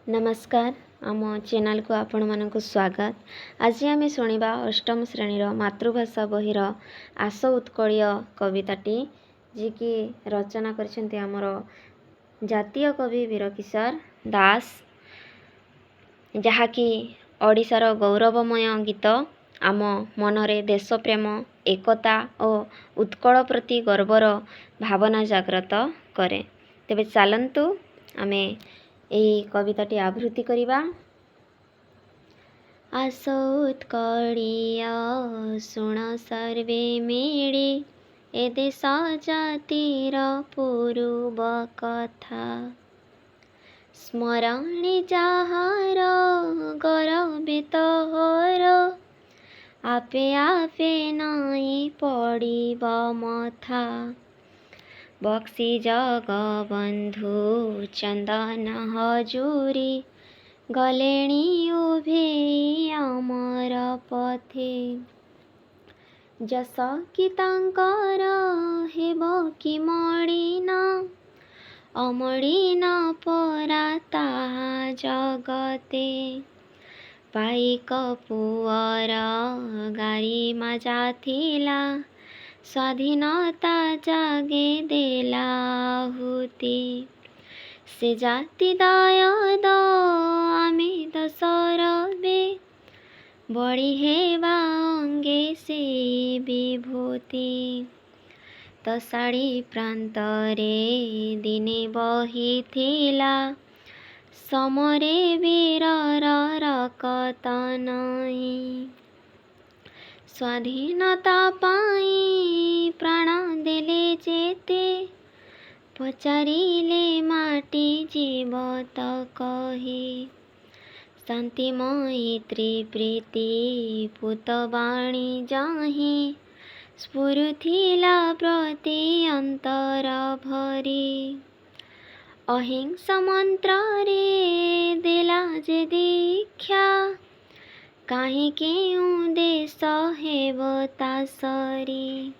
नमस्कार आम चैनल को आपण मानक स्वागत। आज आम शुणा अष्टम श्रेणीर मातृभाषा बहिर आस उत्कलीय कविताटी जी कि रचना करछन्ते आमर जातीय कवि वीरकिशोर दास, जहाँकि ओडिशार गौरवमय गीत आम मनरे देश प्रेम एकता और उत्कल प्रति गर्वर भावना जागृत करे। तेबे चलन्तु आमे एही कविताटी आवृत्ति करिबा। आस उत्कलीय शुण सर्वे मिली ए देश जातिर पूर्व कथा, स्मरणे जाहार गौरवित होर आपे आपे नाई पड़िब मथा, बक्सी जगबंधु चंदन हजूरी गलेणी उभे अमर पथे, जस कि तांकर हेब कि मड़ीना अमड़ीना परा ताहा जगते, पाइक पुअर गारी मजा थिला स्वाधीनता जागे देला आहुति, से जाति दायद आमे दशरबे बड़ी हेबा अंगे से विभूति, तसाड़ी प्रांतरे दिने बही थिला समरे वीरर रकत नाई, स्वाधीनता पाई प्राण देले जेते पचारिले माटी जीवत कही, शांति मैत्री प्रीति पुतवाणी जाही स्फुरुथिला प्रति अंतर भरी, अहिंसा मंत्र रे देला जे दीक्षा काहे केउ देश हेब तासरी,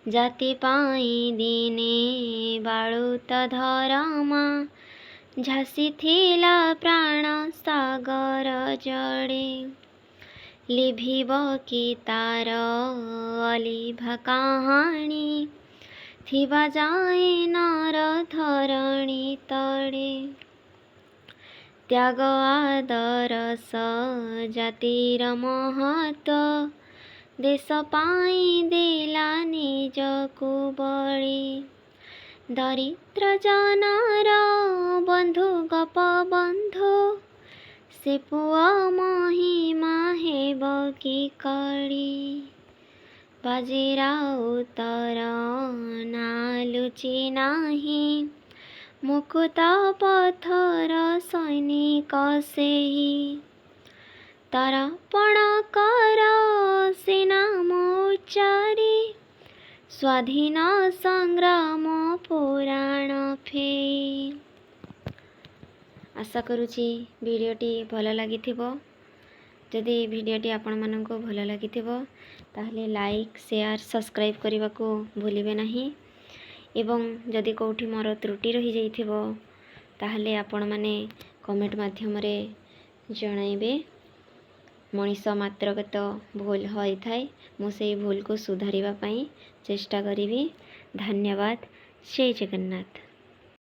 जाति पाई दिने बाळुत धरमा झासी थिला प्राण सागर जड़े, लिभिब कि तार अलिभा कहानी थिबा जाए नर धरणी तड़े, त्याग आदर स जातिर महत्व देश पाई देला निजकु बळी, दरिद्र जनर बंधु गप बंधु से पुआ महिमा हेब कि कड़ी, बाजीराउतर नालुची नाही मुकुत पथर सैनिक सेही, तर्पण कर से नाम उच्चारी स्वाधीन संग्राम पुराण फेई। आशा करुछि वीडियोटी भल लागिथिबो। जदि वीडियोटी आपण माननको भल लागिथिबो ताहले लाइक शेयर सब्सक्राइब करने को भूलिबे नहीं, एवं जदि कौटी मोर त्रुटि रही जाइथिबो ताहले आपण माने कमेंट माध्यम रे जणाइबे। मनीष मात्रक तो भूल होई थाए, मु से भूल को सुधारिबा पई चेष्टा करिबी। धन्यवाद। जय जगन्नाथ।